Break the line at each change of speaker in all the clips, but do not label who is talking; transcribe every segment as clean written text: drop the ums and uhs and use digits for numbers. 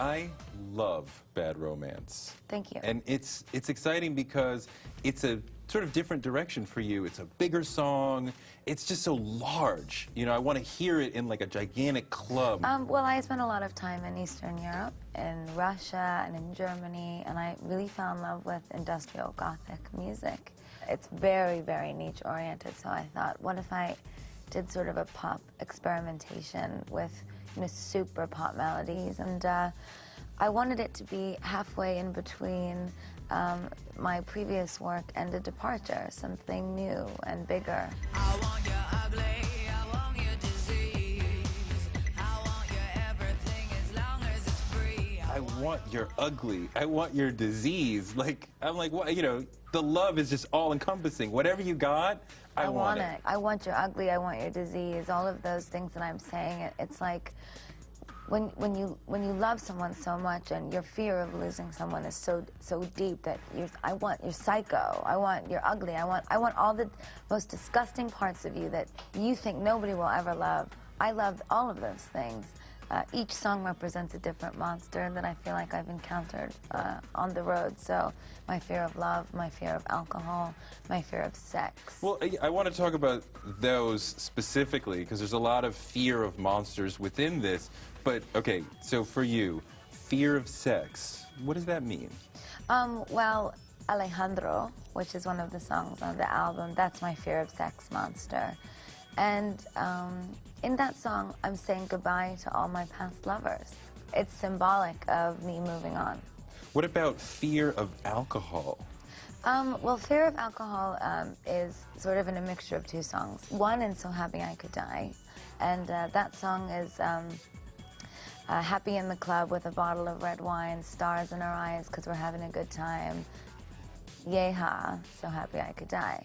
I love Bad Romance.
Thank you.
And it's exciting because it's a sort of different direction for you. It's a bigger song. It's just so large. You know, I want to hear it in like a gigantic club.
Well, I spent a lot of time in Eastern Europe, in Russia and in Germany, and I really fell in love with industrial Gothic music. It's very, very niche-oriented, so I thought, what if I did sort of a pop experimentation with, you know, super pop melodies, and I wanted it to be halfway in between my previous work and a departure, something new and bigger.
I want you ugly, I want you disease, I want you everything as long as it's free.
I want your ugly. I want your disease. Like, I'm like, what? You know, the love is just all-encompassing. Whatever you got, I want it.
I want your ugly, I want your disease, all of those things that I'm saying. It's like when you love someone so much and your fear of losing someone is so deep that I want your psycho, I want your ugly, I want all the most disgusting parts of you that you think nobody will ever love. I love all of those things. Each song represents a different monster that I feel like I've encountered on the road. So my fear of love, my fear of alcohol, my fear of sex.
Well, I want to talk about those specifically because there's a lot of fear of monsters within this. But, okay, so for you, fear of sex, what does that mean?
Well, Alejandro, which is one of the songs on the album, that's my fear of sex monster. And in that song, I'm saying goodbye to all my past lovers. It's symbolic of me moving on.
What about fear of alcohol?
Well, fear of alcohol is sort of in a mixture of two songs. One in So Happy I Could Die, and that song is happy in the club with a bottle of red wine, stars in our eyes because we're having a good time. Yeehaw, so happy I could die.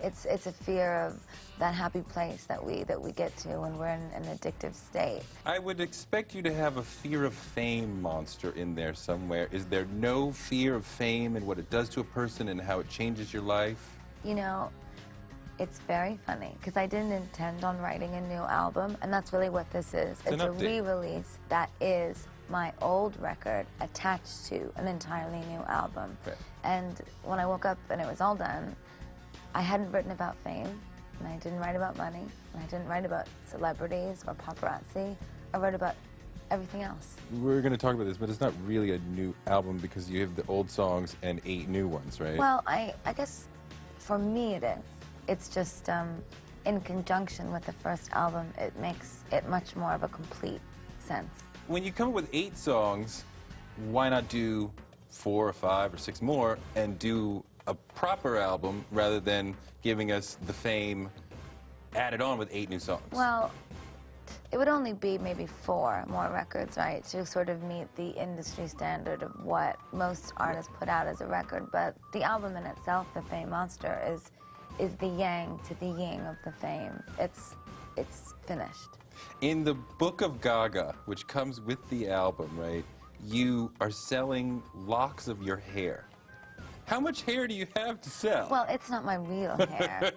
It's a fear of that happy place that we get to when we're in an addictive state.
I would expect you to have a fear of fame monster in there somewhere. Is there no fear of fame and what it does to a person and how it changes your life?
You know, it's very funny because I didn't intend on writing a new album, and that's really what this is. It's a re-release that is my old record attached to an entirely new album.
Okay.
And when I woke up and it was all done, I hadn't written about fame, and I didn't write about money, and I didn't write about celebrities or paparazzi. I wrote about everything else.
We're going to talk about this, but it's not really a new album because you have the old songs and 8 new ones, right?
Well, I guess for me it is. It's just in conjunction with the first album, it makes it much more of a complete sense.
When you come up with 8 songs, why not do 4 or 5 or 6 more and do a proper album rather than giving us the fame added on with 8 new songs?
Well, it would only be maybe 4 more records, right, to sort of meet the industry standard of what most artists put out as a record. But the album in itself, The Fame Monster, is the yang to the yin of the fame. It's finished.
In the book of GaGa, which comes with the album, right, you are selling locks of your hair. How much hair do you have to sell?
Well, it's not my real hair.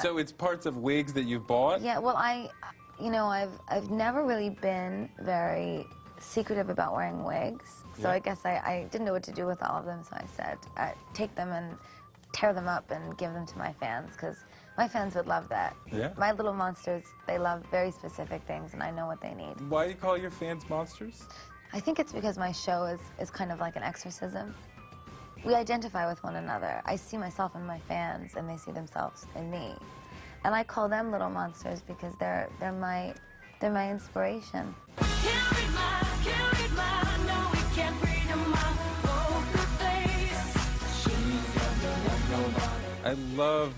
So it's parts of wigs that you've bought?
Yeah, well, I've never really been very secretive about wearing wigs. So
Yeah.
I guess I didn't know what to do with all of them, so I said, take them and tear them up and give them to my fans, because my fans would love that.
Yeah.
My little monsters, they love very specific things, and I know what they need.
Why do you call your fans monsters?
I think it's because my show is kind of like an exorcism. We identify with one another. I see myself in my fans, and they see themselves in me. And I call them little monsters because they're my inspiration.
I love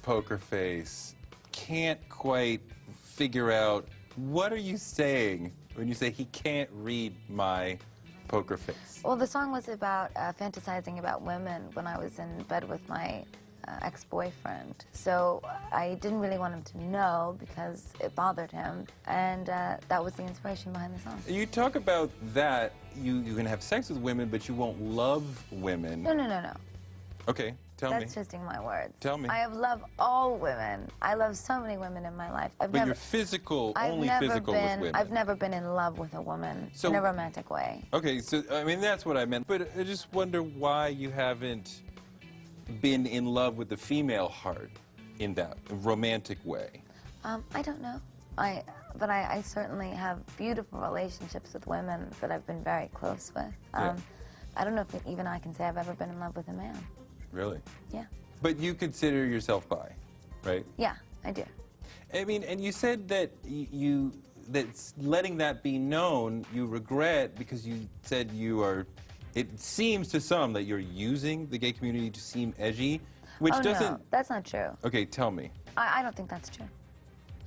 Poker Face. Can't quite figure out, what are you saying when you say he can't read my poker face?
Well, the song was about fantasizing about women when I was in bed with my ex-boyfriend. So I didn't really want him to know because it bothered him, and that was the inspiration behind the song.
You talk about that, you can have sex with women, but you won't love women.
No.
Okay, Tell me.
That's twisting my words.
Tell me.
I have loved all women. I love so many women in my life.
But you're physical, only physical with women.
I've never been in love with a woman in a romantic way.
Okay, so, I mean, that's what I meant. But I just wonder why you haven't been in love with the female heart in that romantic way.
I don't know. But I certainly have beautiful relationships with women that I've been very close with.
Yeah.
I don't know if even I can say I've ever been in love with a man.
Really?
Yeah.
But you consider yourself bi, right?
Yeah, I do.
I mean, and you said that that letting that be known, you regret because you said it seems to some that you're using the gay community to seem edgy, which doesn't...
No, that's not true.
Okay, tell me.
I don't think that's true.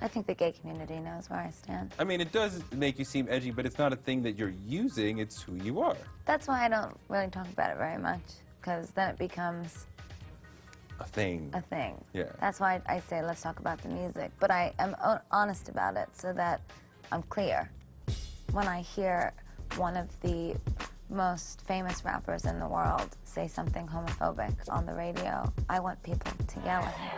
I think the gay community knows where I stand.
I mean, it does make you seem edgy, but it's not a thing that you're using, it's who you are.
That's why I don't really talk about it very much, because then it becomes...
A thing.
A thing.
Yeah.
That's why I say let's talk about the music. But I am honest about it so that I'm clear. When I hear one of the most famous rappers in the world say something homophobic on the radio, I want people to yell at him.